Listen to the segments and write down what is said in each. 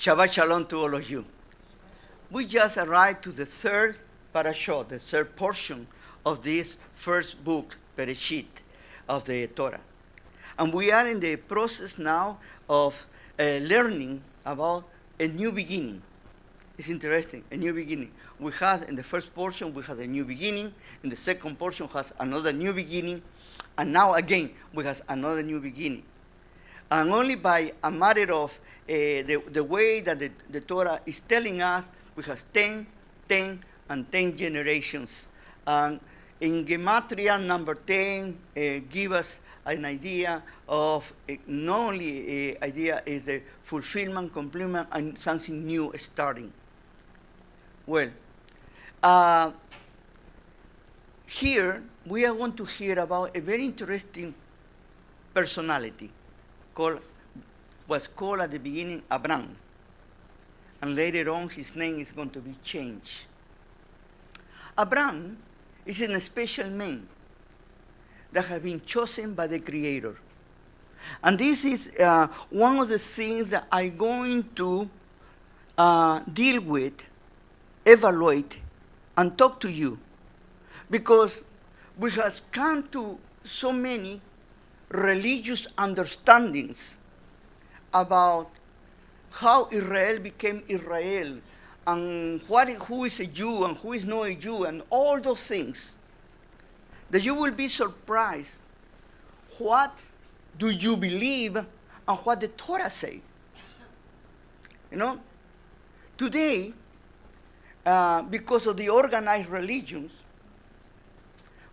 Shabbat Shalom to all of you. We just arrived to the third parashah, the third portion of this first book, Bereshit, of the Torah. And we are in the process now of learning about a new beginning. It's interesting, a new beginning. We had, in the first portion, we had a new beginning. In the second portion, has another new beginning. And now again, we have another new beginning. And only by a matter of the way that the Torah is telling us, we have 10, 10, and 10 generations. And in Gematria, number 10 give us an idea of, not only idea is the fulfillment, complement, and something new starting. Well, here we are going to hear about a very interesting personality was called at the beginning Abraham. And later on, his name is going to be changed. Abraham is a special man that has been chosen by the Creator. And this is one of the things that I'm going to deal with, evaluate, and talk to you. Because we have come to so many religious understandings about how Israel became Israel, and who is a Jew and who is not a Jew, and all those things, that you will be surprised what do you believe and what the Torah says. You know, today, because of the organized religions,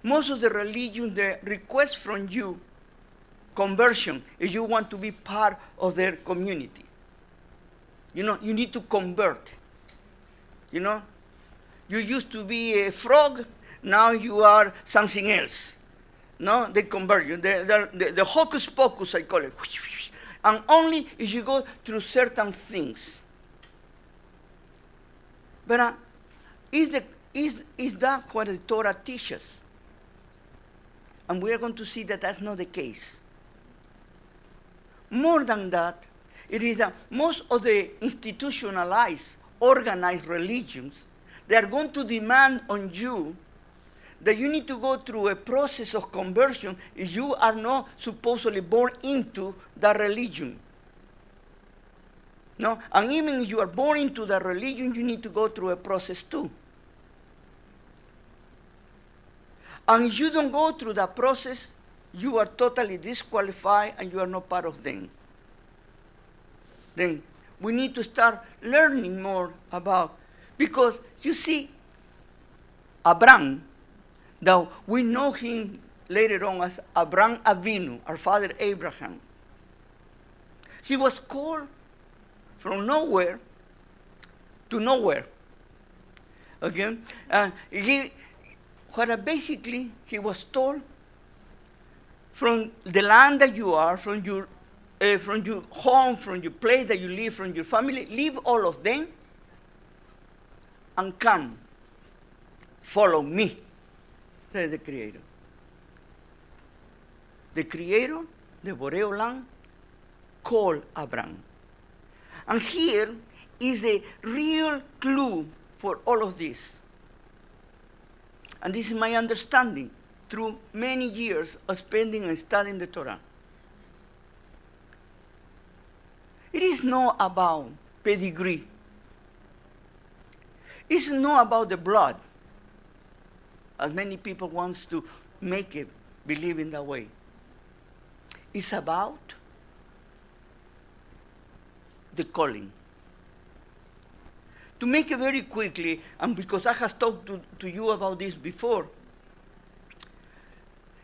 most of the religions, they request from you conversion if you want to be part of their community. You know, you need to convert. You know, you used to be a frog, now you are something else. No, they convert you. The hocus pocus, I call it. And only if you go through certain things. But is that what the Torah teaches? And we are going to see that that's not the case. More than that, it is that most of the institutionalized, organized religions, they are going to demand on you that you need to go through a process of conversion if you are not supposedly born into that religion. No? And even if you are born into that religion, you need to go through a process too. And if you don't go through that process, you are totally disqualified and you are not part of them. Then we need to start learning more about, because you see, Abraham, now we know him later on as Abraham Avinu, our father Abraham. He was called from nowhere to nowhere. Okay? Basically, he was told, from the land that you are, from your home, from your place that you live, from your family, leave all of them and come, follow me, said the Creator. The Creator, the Borei Olam, called Abraham. And here is the real clue for all of this. And this is my understanding through many years of spending and studying the Torah. It is not about pedigree. It's not about the blood, as many people want to make it believe in that way. It's about the calling. To make it very quickly, and because I have talked to you about this before,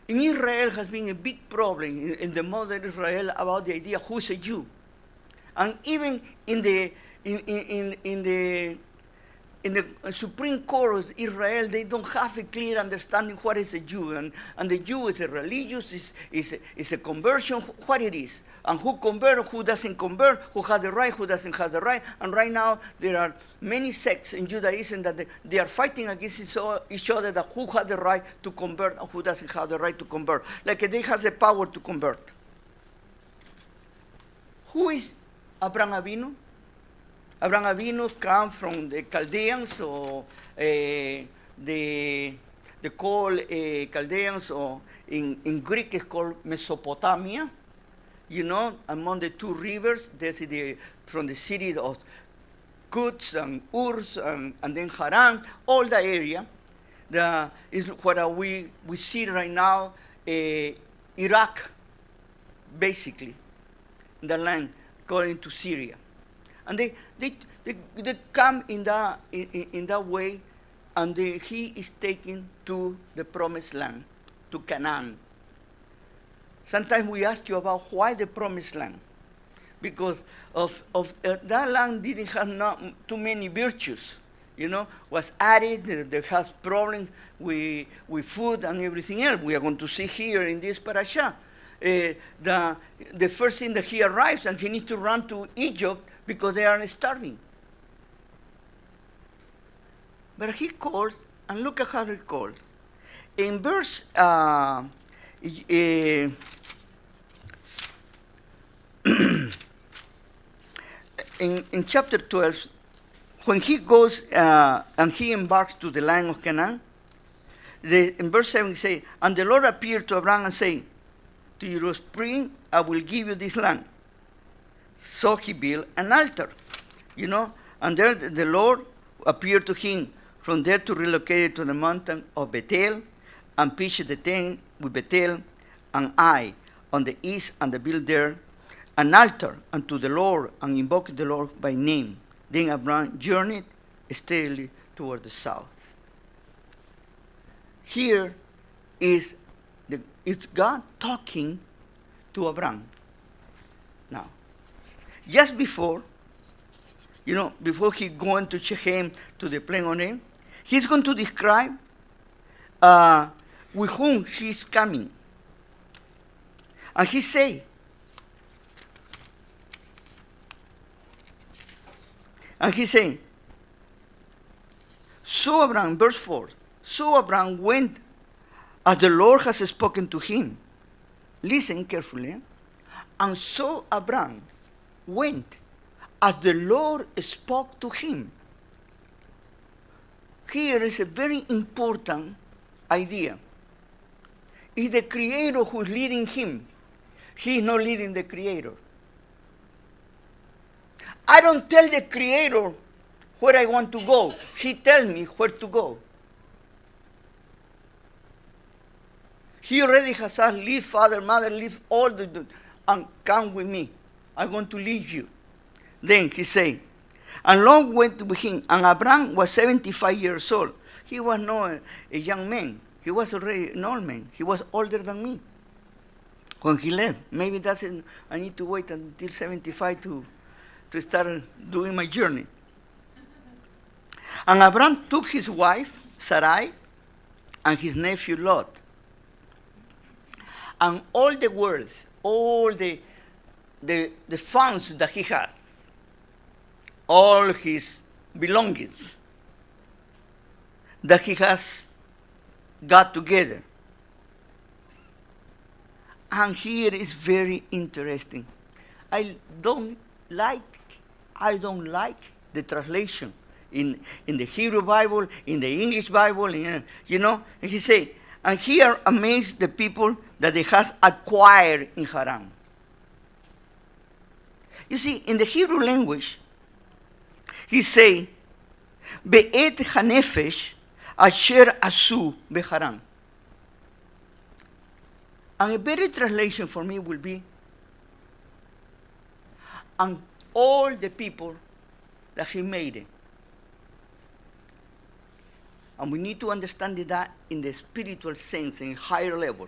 in Israel has been a big problem in the modern Israel about the idea who's a Jew. And even in the Supreme Court of Israel, they don't have a clear understanding what is a Jew. And the Jew is a religious, is a conversion, what it is. And who convert, who doesn't convert, who has the right, who doesn't have the right. And right now, there are many sects in Judaism that they are fighting against each other, that who has the right to convert and who doesn't have the right to convert. Like they have the power to convert. Who is Abraham Avinu? Abraham Avinu come from the Chaldeans, or the called Chaldeans, or in Greek it's called Mesopotamia. You know, among the two rivers, there's from the city of Kutz and Urs and then Haran, all the area. Is what we see right now, Iraq, basically, the land going to Syria. And they come in that way, and he is taken to the promised land, to Canaan. Sometimes we ask you about why the promised land. Because of that land didn't have not too many virtues, you know, was arid, there has problems with food and everything else. We are going to see here in this parasha. The first thing that he arrives, and he needs to run to Egypt because they are starving. But he calls, and look at how he calls. In verse in chapter 12, when he goes and he embarks to the land of Canaan, in verse 7 he says, and the Lord appeared to Abraham and said, to your offspring I will give you this land. So he built an altar, you know, and there the Lord appeared to him from there to relocate to the mountain of Bethel and pitched the tent with Bethel and Ai on the east, and they built there an altar unto the Lord and invoked the Lord by name. Then Abraham journeyed steadily toward the south. Here is God talking to Abraham. Now, just before, you know, before he going to Shechem to the plain of name, he's going to describe with whom she's coming. And he say, so Abraham, verse 4, so Abraham went as the Lord has spoken to him. Listen carefully. And so Abraham went as the Lord spoke to him. Here is a very important idea. It's the Creator who is leading him. He is not leading the Creator. I don't tell the Creator where I want to go. He tells me where to go. He already has said, leave father, mother, leave all and come with me. I'm going to lead you. Then he said, and Lot went with him, and Abraham was 75 years old. He was not a young man. He was already an old man. He was older than me when he left. Maybe I need to wait until 75 to start doing my journey. And Abraham took his wife, Sarai, and his nephew Lot, and all the wealth, all the funds that he had, all his belongings that he has got together. And here is very interesting. I don't like the translation in the Hebrew Bible, in the English Bible, you know. And he said, and here amazed the people that they has acquired in Haran. You see, in the Hebrew language, he say, Be'et hanefesh asher asu beharan. And a better translation for me will be, and all the people that he made. And we need to understand that in the spiritual sense, in higher level.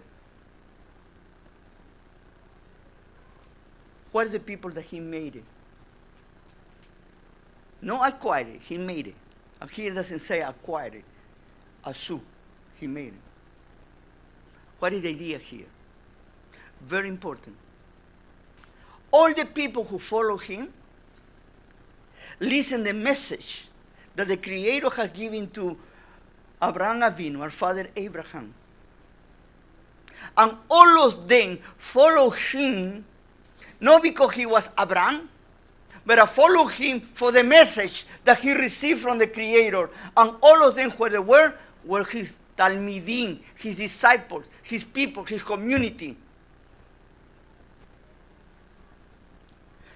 What are the people that he made? No acquired it, he made it. And here it doesn't say acquired it. Asu, he made it. What is the idea here? Very important. All the people who follow him listen the message that the Creator has given to Abraham Avinu, our father Abraham. And all of them follow him, not because he was Abraham, but I followed him for the message that he received from the Creator. And all of them, where they were his Talmidim, his disciples, his people, his community.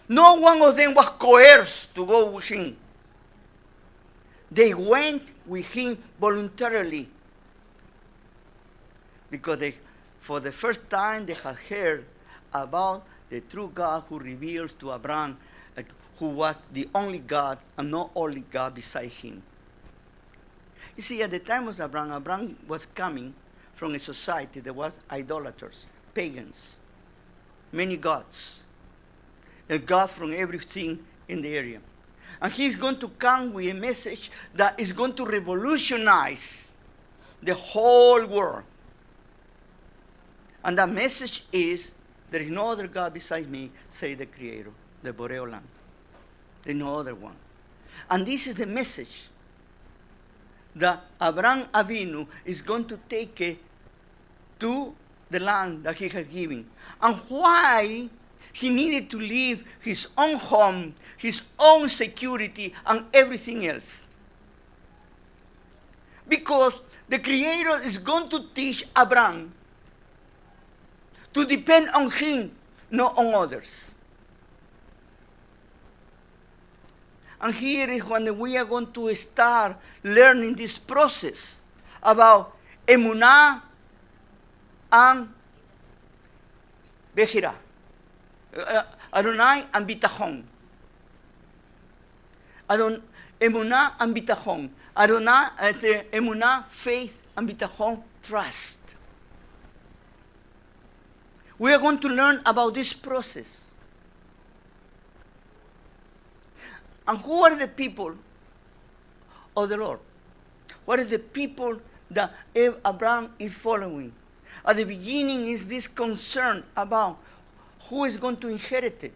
No one of them was coerced to go with him. They went with him voluntarily. Because for the first time they had heard about the true God who reveals to Abraham who was the only God and no only God beside him. You see, at the time of Abraham was coming from a society that was idolaters, pagans, many gods, a God from everything in the area. And he's going to come with a message that is going to revolutionize the whole world. And that message is, there is no other God beside me, say the Creator, the Borei Olam. There is no other one. And this is the message that Abraham Avinu is going to take to the land that he has given. And why he needed to leave his own home, his own security, and everything else. Because the Creator is going to teach Abraham to depend on him, not on others. And here is when we are going to start learning this process about Emunah and Bechira. Adonai and Bitachon. Emunah and Bitachon. Emunah, faith, and Bitachon, trust. We are going to learn about this process. And who are the people of the Lord? What are the people that Abraham is following? At the beginning is this concern about who is going to inherit it.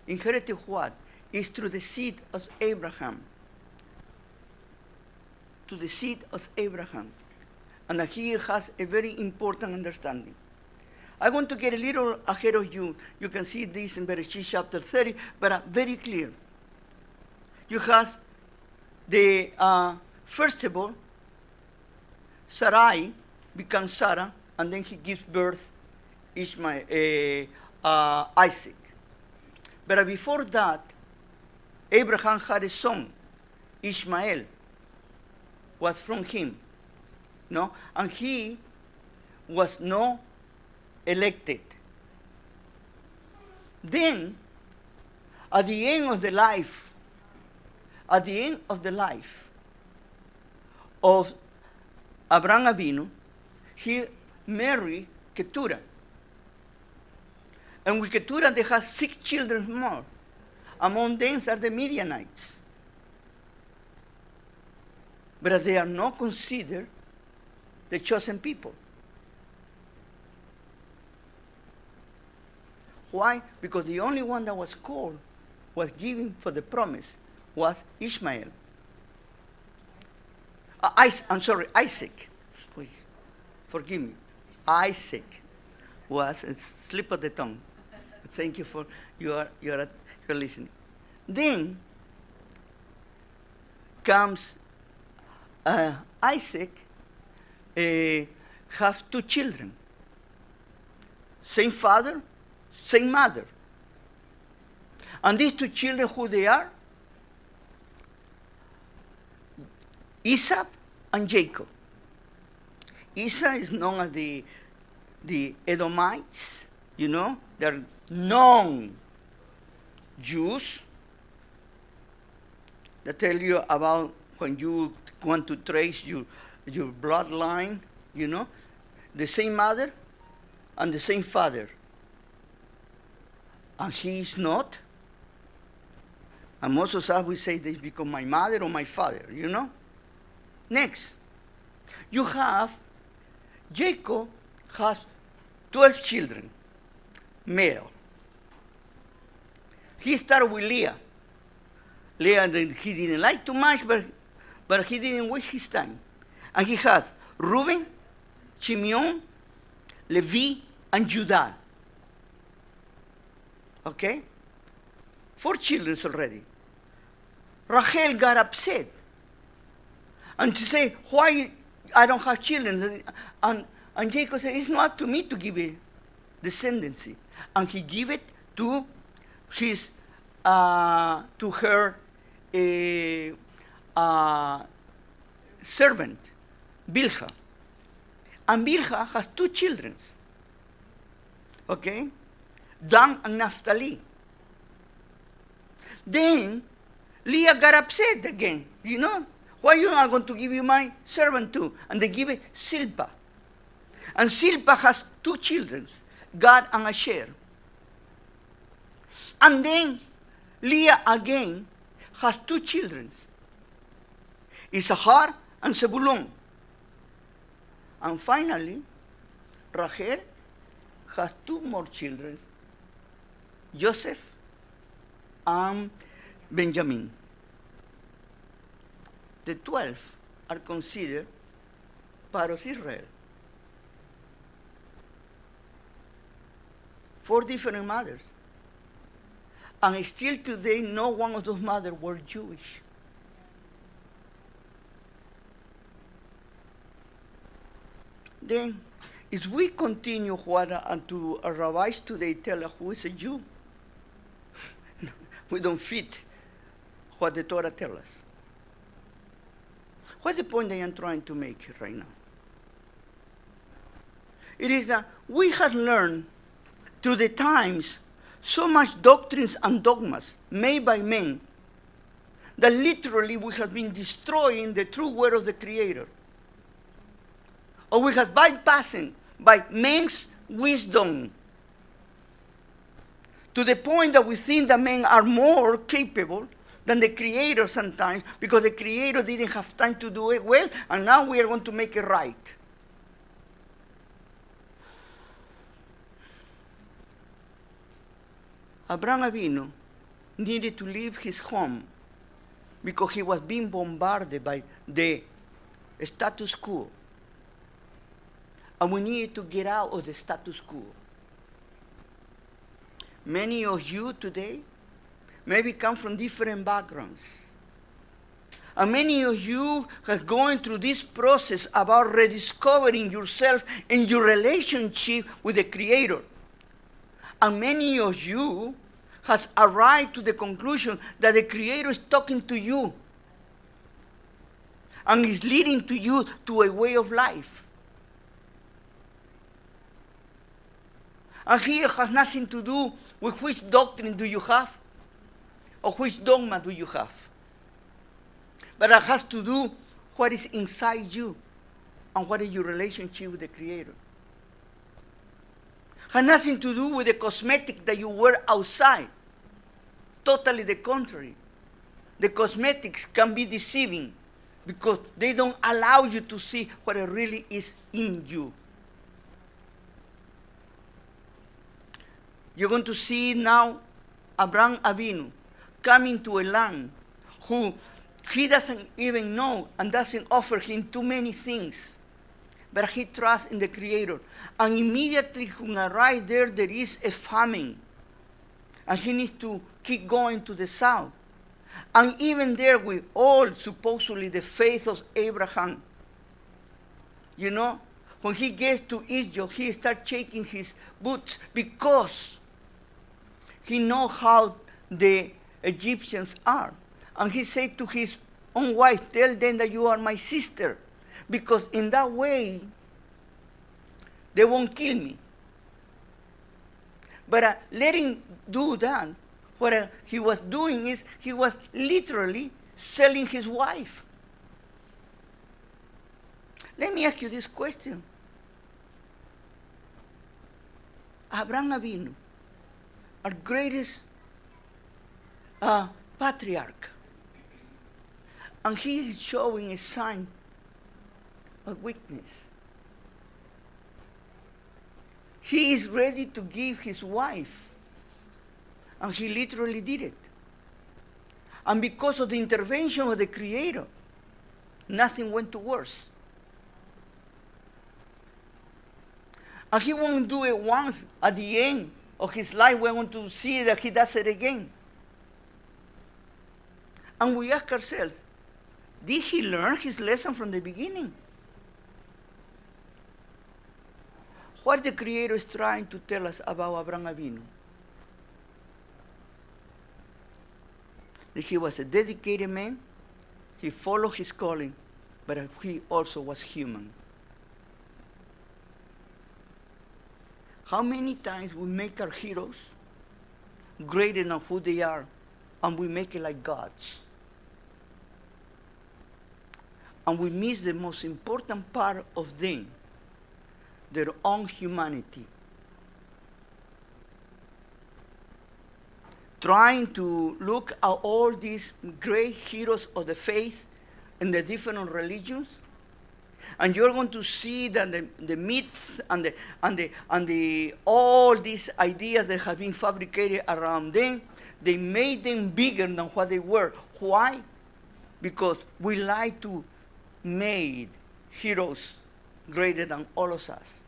Inherit what? Is through the seed of Abraham. To the seed of Abraham. And here has a very important understanding. I want to get a little ahead of you. You can see this in Bereshit chapter 30, but very clear. You have the, first of all, Sarai becomes Sarah, and then he gives birth Isaac. But before that, Abraham had a son, Ishmael, was from him. No? And he was not elected. Then, at the end of the life of Abraham Avinu, he married Keturah. And with Keturah, they have 6 children more. Among them are the Midianites. But they are not considered the chosen people. Why? Because the only one that was called, was given for the promise, was Ishmael. Isaac. Please, forgive me. Isaac was a slip of the tongue. Thank you for you're listening. Then comes Isaac. Have 2 children. Same father, same mother. And these 2 children, who they are? Esau and Jacob. Esau is known as the Edomites, you know. They're non-Jews. They tell you about when you want to trace your bloodline, you know. The same mother and the same father. And he is not. And most of us, we say this because my mother or my father, you know. Next, you have Jacob has 12 children, male. He started with Leah. Leah, he didn't like too much, but he didn't waste his time. And he has Reuben, Simeon, Levi, and Judah. Okay? 4 children already. Rachel got upset. And she said, why I don't have children? And Jacob said, it's not to me to give a descendancy. And he gave it to his, to her servant, Bilhah. And Bilhah has 2 children. Okay? Dan and Naphtali. Then Leah got upset again. You know, why you not going to give you my servant too? And they give it Silpah. And Silpah has 2 children, Gad and Asher. And then Leah again has 2 children, Issachar and Zebulun. And finally, Rachel has 2 more children, Joseph and Benjamin. The 12 are considered part of Israel. 4 different mothers. And still today, no one of those mothers were Jewish. Then, if we continue what to our rabbis today tell us who is a Jew, we don't fit what the Torah tells us. What's the point I am trying to make right now? It is that we have learned through the times so much doctrines and dogmas made by men that literally we have been destroying the true word of the Creator. Or we have bypassing by men's wisdom to the point that we think that men are more capable than the Creator sometimes because the Creator didn't have time to do it well, and now we are going to make it right. Abraham Avinu needed to leave his home because he was being bombarded by the status quo. And we needed to get out of the status quo. Many of you today maybe come from different backgrounds. And many of you are going through this process about rediscovering yourself and your relationship with the Creator. And many of you has arrived to the conclusion that the Creator is talking to you and is leading to you to a way of life. And here has nothing to do with which doctrine do you have or which dogma do you have. But it has to do what is inside you and what is your relationship with the Creator. It has nothing to do with the cosmetic that you wear outside. Totally the contrary. The cosmetics can be deceiving because they don't allow you to see what it really is in you. You're going to see now Abraham Avinu coming to a land who he doesn't even know and doesn't offer him too many things. But he trusts in the Creator. And immediately when he arrives there, there is a famine. And he needs to keep going to the south. And even there with all supposedly the faith of Abraham, you know, when he gets to Egypt, he starts shaking his boots because he knows how the Egyptians are. And he said to his own wife, tell them that you are my sister, because in that way, they won't kill me. But let him do that. What he was doing is he was literally selling his wife. Let me ask you this question. Abraham Avinu, our greatest patriarch, and he is showing a sign of weakness. He is ready to give his wife, and he literally did it. And because of the intervention of the Creator, nothing went to worse. And he won't do it once. At the end of his life, we're going to see that he does it again. And we ask ourselves, did he learn his lesson from the beginning? What the Creator is trying to tell us about Abraham Avinu? That he was a dedicated man, he followed his calling, but he also was human. How many times we make our heroes greater than who they are, and we make it like gods? And we miss the most important part of them, their own humanity. Trying to look at all these great heroes of the faith in the different religions, and you're going to see that the myths and all these ideas that have been fabricated around them, they made them bigger than what they were. Why? Because we like to make heroes greater than all of us.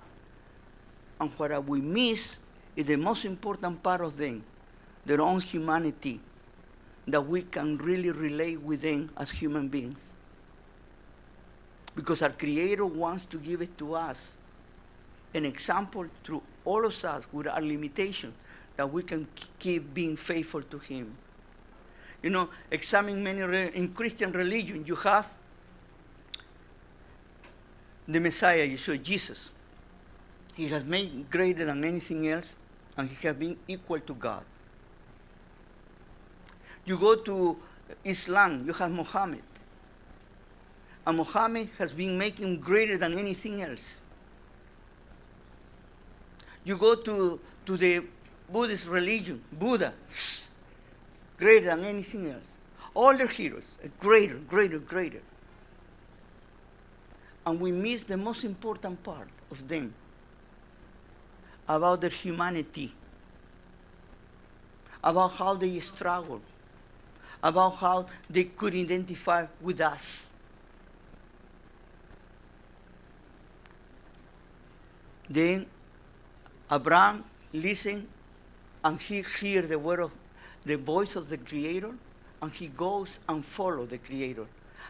And what we miss is the most important part of them, their own humanity, that we can really relate with them as human beings. Because our Creator wants to give it to us, an example through all of us with our limitations, that we can keep being faithful to Him. You know, examine many in Christian religion, you have the Messiah, Yeshua, Jesus. He has made greater than anything else, and he has been equal to God. You go to Islam, you have Muhammad. And Muhammad has been making greater than anything else. You go to the Buddhist religion, Buddha, greater than anything else. All their heroes, greater, greater, greater. And we miss the most important part of them, about their humanity, about how they struggle, about how they could identify with us. Then Abraham listened, and he hears the voice of the Creator, and he goes and follows the Creator.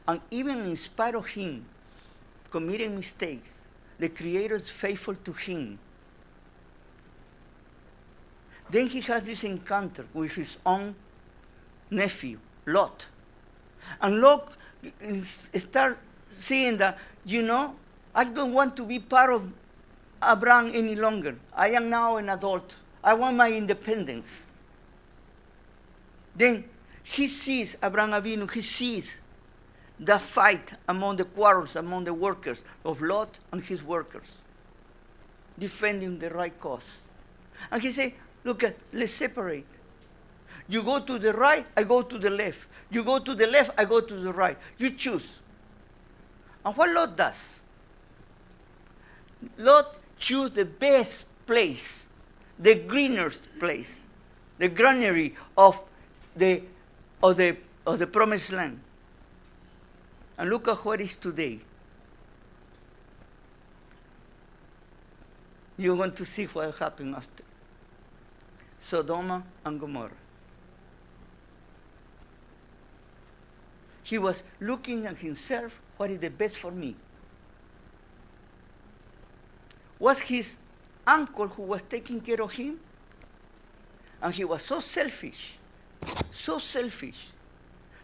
And even in spite of him committing mistakes, the Creator is faithful to him. Then he has this encounter with his own nephew, Lot. And Lot starts seeing that, you know, I don't want to be part of Abraham any longer. I am now an adult. I want my independence. Then he sees, Abraham Avinu, he sees the fight among the quarrels, among the workers of Lot and his workers, defending the right cause. And he said, look, let's separate. You go to the right, I go to the left. You go to the left, I go to the right. You choose. And what Lot does? Lot choose the best place, the greenest place, the granary of the promised land. And look at what is today. You're going to see what happened after. Sodom and Gomorrah. He was looking at himself, what is the best for me? Was his uncle who was taking care of him? And he was so selfish,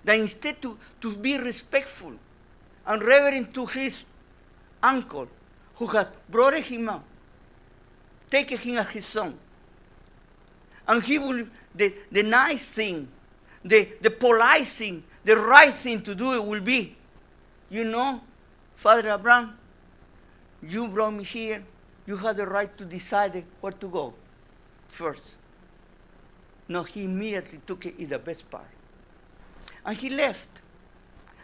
that instead to be respectful and reverent to his uncle, who had brought him up, taken him as his son, and he will, the nice thing, the polite thing, the right thing to do it will be, you know, Father Abraham, you brought me here, you have the right to decide where to go first. No, he immediately took it in the best part. And he left.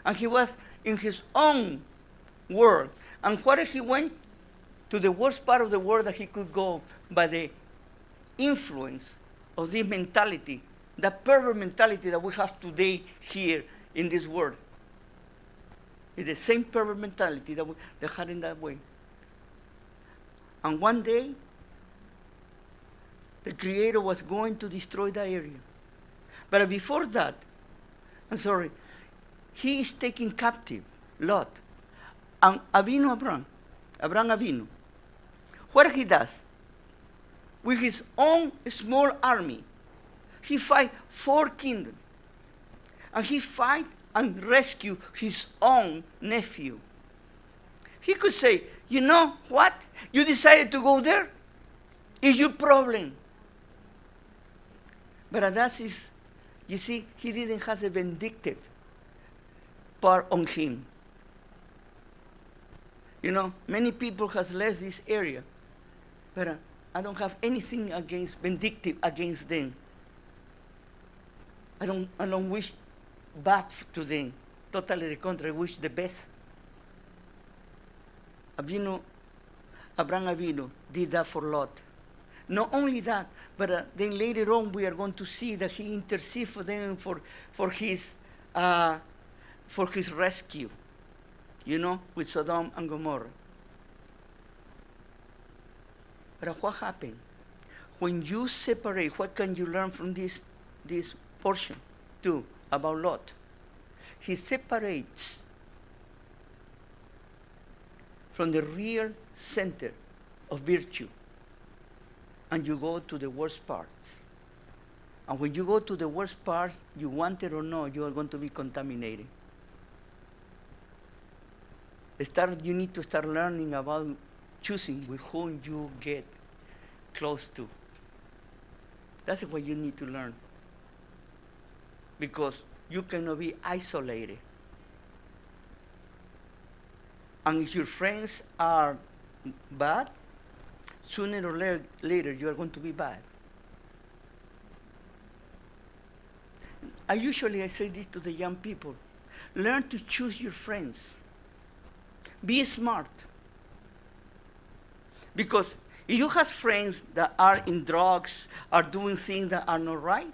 And he was in his own world. And where he went? To the worst part of the world that he could go by the influence of this mentality, that perverse mentality that we have today here in this world. It's the same perverse mentality that they had in that way. And one day, the Creator was going to destroy that area. But before that, he is taking captive Lot. And Abraham Avinu, what he does? With his own small army, he fight 4 kingdoms. And he fight and rescue his own nephew. He could say, you know what? You decided to go there? It's your problem. But that is, you see, he didn't have a vindictive part on him. You know, many people have left this area, but I don't have anything vindictive against them. I don't wish bad to them. Totally the contrary, I wish the best. Abraham Avinu did that for Lot. Not only that, but then later on we are going to see that he interceded for them for his rescue, you know, with Sodom and Gomorrah. But what happened? When you separate, what can you learn from this portion too about Lot? He separates from the real center of virtue, and you go to the worst parts. And when you go to the worst parts, you want it or not, you are going to be contaminated. You need to start learning about choosing with whom you get close to. That's what you need to learn. Because you cannot be isolated. And if your friends are bad, sooner or later you are going to be bad. I say this to the young people. Learn to choose your friends. Be smart. Because if you have friends that are in drugs, are doing things that are not right,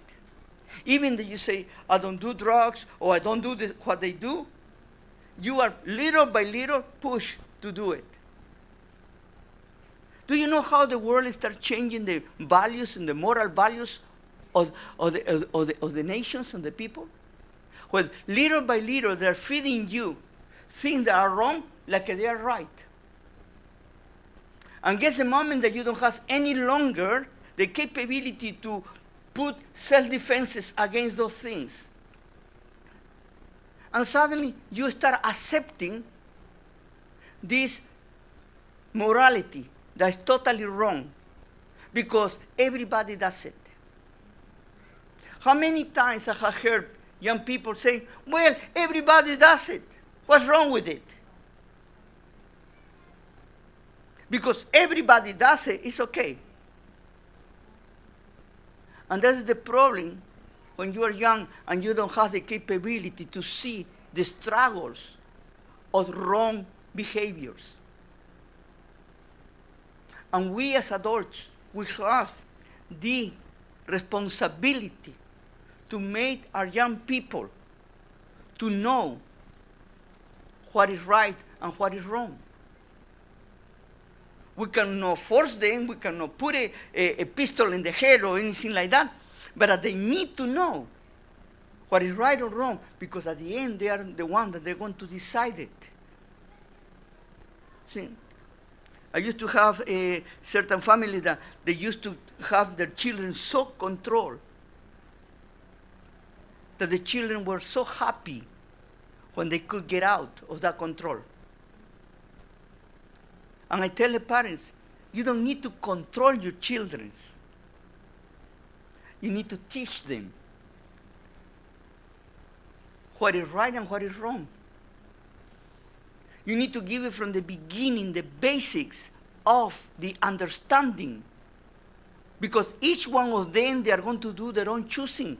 even that you say, I don't do drugs, or I don't do what they do, you are little by little pushed to do it. Do you know how the world starts changing the values and the moral values of the nations and the people? Well, little by little, they're feeding you things that are wrong like they are right. And guess the moment that you don't have any longer the capability to put self-defenses against those things. And suddenly you start accepting this morality that's totally wrong because everybody does it. How many times I have heard young people say, well, everybody does it. What's wrong with it? Because everybody does it, it's okay. And that's the problem when you are young and you don't have the capability to see the struggles of wrong behaviors. And we as adults, we have the responsibility to make our young people to know what is right and what is wrong. We cannot force them, we cannot put a pistol in the head or anything like that, but they need to know what is right or wrong, because at the end they are the ones that they're going to decide it. See, I used to have a certain family that they used to have their children so controlled that the children were so happy when they could get out of that control. And I tell the parents, you don't need to control your children. You need to teach them what is right and what is wrong. You need to give it from the beginning, the basics of the understanding. Because each one of them, they are going to do their own choosing.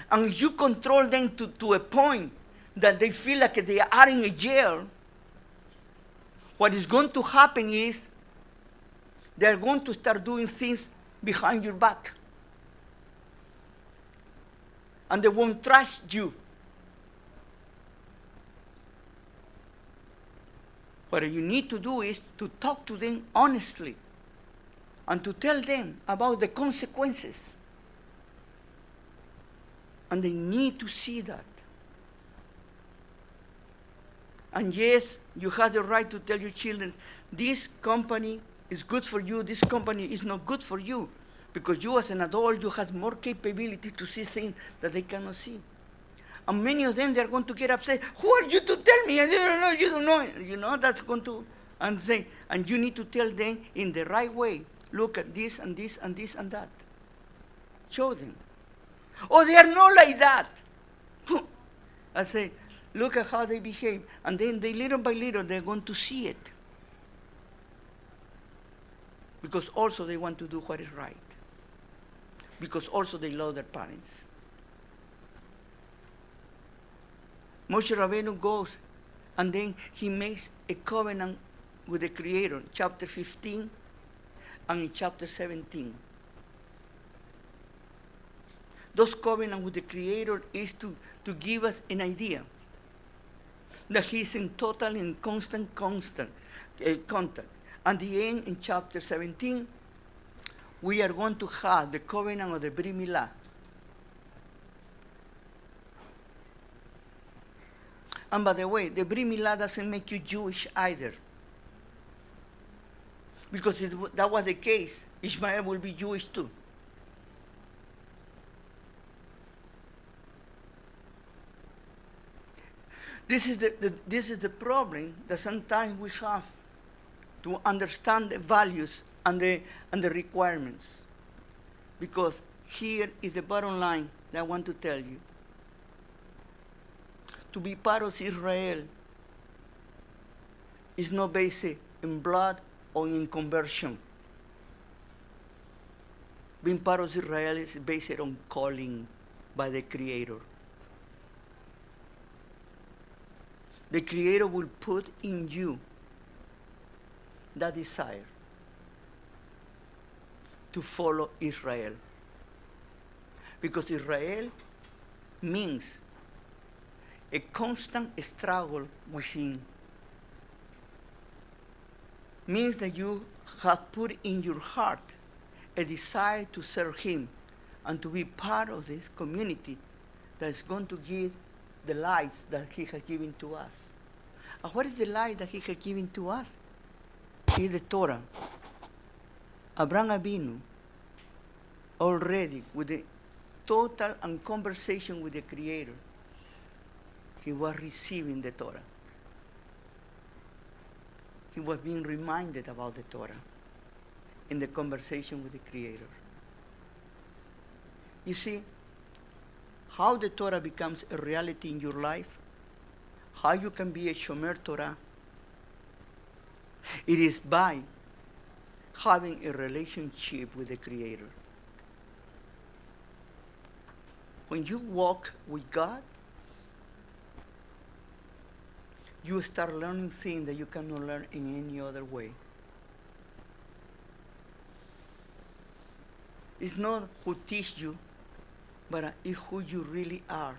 And if you control them to a point that they feel like they are in a jail, what is going to happen is they're going to start doing things behind your back. And they won't trust you. What you need to do is to talk to them honestly and to tell them about the consequences. And they need to see that. And yes, you have the right to tell your children, this company is good for you, this company is not good for you. Because you as an adult, you have more capability to see things that they cannot see. And many of them, they're going to get upset. Who are you to tell me? I don't know, you don't know. You know, that's going to, and you need to tell them in the right way. Look at this and this and this and that. Show them. Oh, they are not like that. I say, look at how they behave. And then they, little by little, they're going to see it. Because also they want to do what is right. Because also they love their parents. Moshe Rabbeinu goes, and then he makes a covenant with the Creator, chapter 15 and in chapter 17. Those covenants with the Creator is to give us an idea that He's in total and constant contact. At the end, in chapter 17, we are going to have the covenant of the Brit Milah. And by the way, the Brit Milah doesn't make you Jewish either. Because if that was the case, Ishmael will be Jewish too. This is the problem that sometimes we have to understand the values and the requirements. Because here is the bottom line that I want to tell you. To be part of Israel is not based in blood or in conversion. Being part of Israel is based on calling by the Creator. The Creator will put in you that desire to follow Israel. Because Israel means a constant struggle within. Means that you have put in your heart a desire to serve Him and to be part of this community that is going to give the light that He has given to us. And what is the light that He has given to us? It is the Torah. Abraham Avinu, already with the total and conversation with the Creator, he was receiving the Torah. He was being reminded about the Torah in the conversation with the Creator. You see, how the Torah becomes a reality in your life, how you can be a Shomer Torah, it is by having a relationship with the Creator. When you walk with God, you start learning things that you cannot learn in any other way. It's not who teach you, but it's who you really are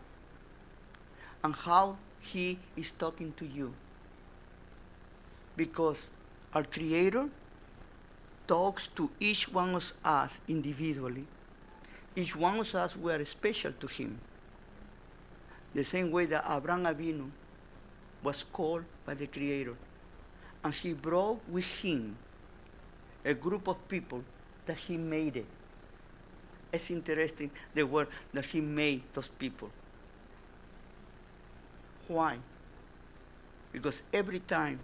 and how He is talking to you. Because our Creator talks to each one of us individually. Each one of us, we are special to Him. The same way that Abraham Avinu was called by the Creator. And He brought with Him a group of people that He made it. It's interesting, the word that He made those people. Why? Because every time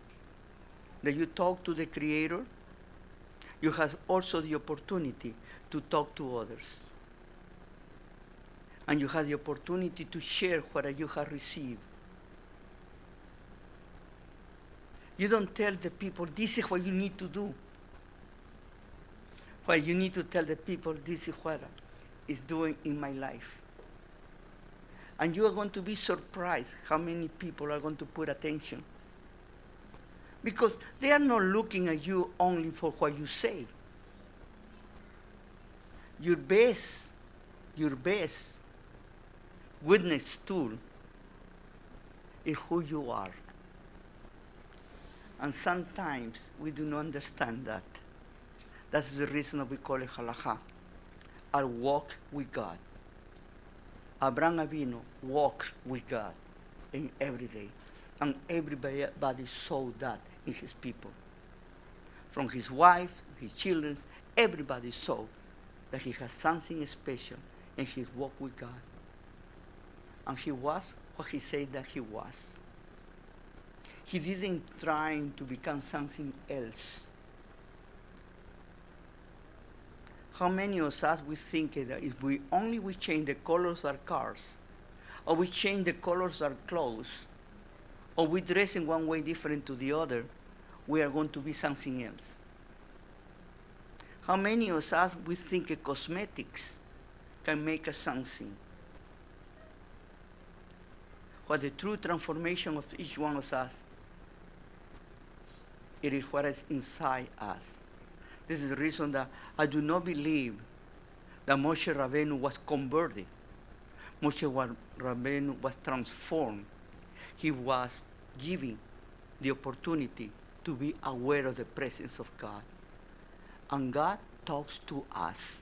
that you talk to the Creator, you have also the opportunity to talk to others. And you have the opportunity to share what you have received. You don't tell the people, this is what you need to do. Well, you need to tell the people, this is what is doing in my life. And you are going to be surprised how many people are going to put attention. Because they are not looking at you only for what you say. Your best witness tool is who you are. And sometimes we do not understand that. That's the reason we call it halakha, our walk with God. Abraham Avinu walked with God in every day. And everybody saw that in his people. From his wife, his children, everybody saw that he had something special in his walk with God. And he was what he said that he was. He didn't try to become something else. How many of us we think that if we change the colors of our cars, or we change the colors of our clothes, or we dress in one way different to the other, we are going to be something else? How many of us we think that cosmetics can make us something? What the true transformation of each one of us, it is what is inside us. This is the reason that I do not believe that Moshe Rabbeinu was converted. Moshe Rabbeinu was transformed. He was given the opportunity to be aware of the presence of God. And God talks to us.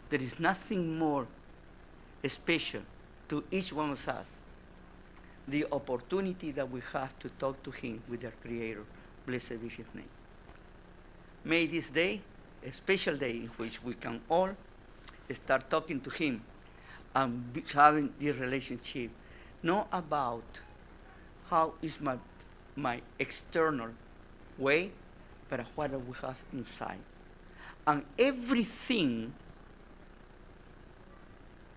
There is nothing more special to each one of us. The opportunity that we have to talk to Him with our Creator. Blessed be His name. May this day, a special day in which we can all start talking to Him and having this relationship, not about how is my external way, but what we have inside. And everything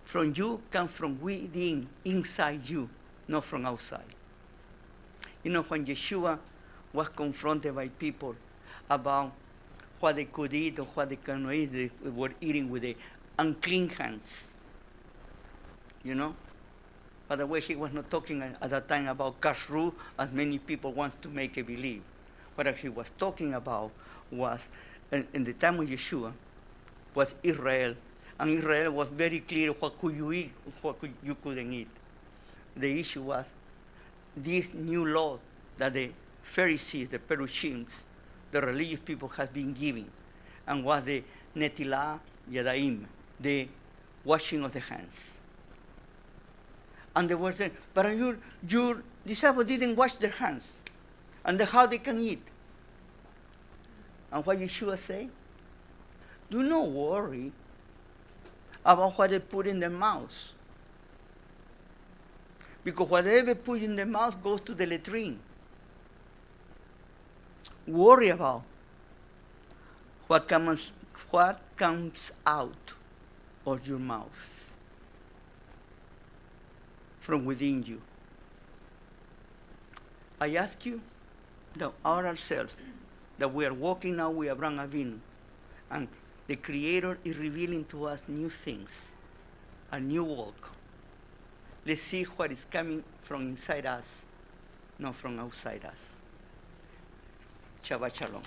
from you comes from within, inside you, not from outside. You know, when Yeshua was confronted by people about what they could eat or what they cannot eat, they were eating with the unclean hands. You know? By the way, he was not talking at that time about kashrut, as many people want to make a believe. What he was talking about was, in the time of Yeshua, was Israel. And Israel was very clear what could you eat, what you couldn't eat. The issue was this new law that the Pharisees, the Perushim, the religious people had been giving, and was the Netilah Yadayim, the washing of the hands. And they were saying, but your disciples didn't wash their hands, and how they can eat? And what Yeshua say? Do not worry about what they put in their mouths. Because whatever put in the mouth goes to the latrine. Worry about what comes out of your mouth, from within you. I ask you that ourselves, that we are walking now with Abraham Avinu, and the Creator is revealing to us new things, a new walk. Let's see what is coming from inside us, not from outside us. Shabbat Shalom.